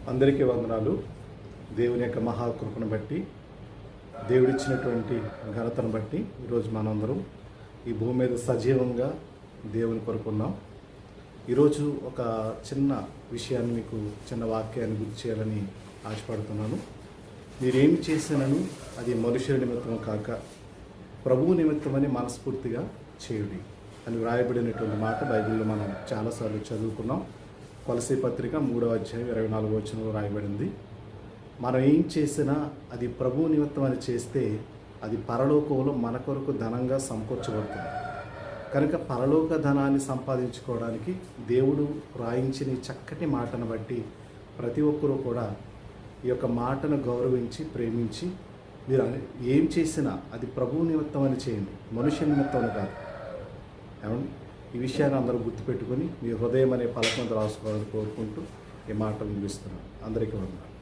అందరికీ వందనాలు. దేవుని యొక్క మహాకృపను బట్టి, దేవుడిచ్చినటువంటి ఘనతను బట్టి ఈరోజు మనందరం ఈ భూమి మీద సజీవంగా దేవుని కొరకున్నాం. ఈరోజు ఒక చిన్న విషయాన్ని మీకు చిన్న వాక్యాన్ని గుర్తు చేయాలని ఆశపడుతున్నాను. మీరేమి చేసినను అది మనుషుల నిమిత్తం కాక ప్రభువు నిమిత్తమని మనస్ఫూర్తిగా చేయుడి అని వ్రాయబడినటువంటి మాట బైబిల్లో మనం చాలాసార్లు చదువుకున్నాం. కొలసీ పత్రిక 3వ అధ్యాయం 24వ వచనంలో రాయబడింది. మనం ఏం చేసినా అది ప్రభువు నిమిత్తం అని చేస్తే అది పరలోకంలో మన కొరకు ధనంగా సమకూర్చబడుతుంది. కనుక పరలోక ధనాన్ని సంపాదించుకోవడానికి దేవుడు రాయించిన చక్కటి మాటను బట్టి ప్రతి ఒక్కరూ కూడా ఈ యొక్క మాటను గౌరవించి ప్రేమించి మీరు ఏం చేసినా అది ప్రభువు నిమిత్తం అని చేయండి, మనుష్య నిమిత్తం అని కాదు. ఏమండి, ఈ విషయాన్ని అందరూ గుర్తుపెట్టుకొని మీ హృదయం అనే పలకం రాసుకోవాలని కోరుకుంటూ ఈ మాట ముగిస్తున్నాను. అందరికీ వందనాలు.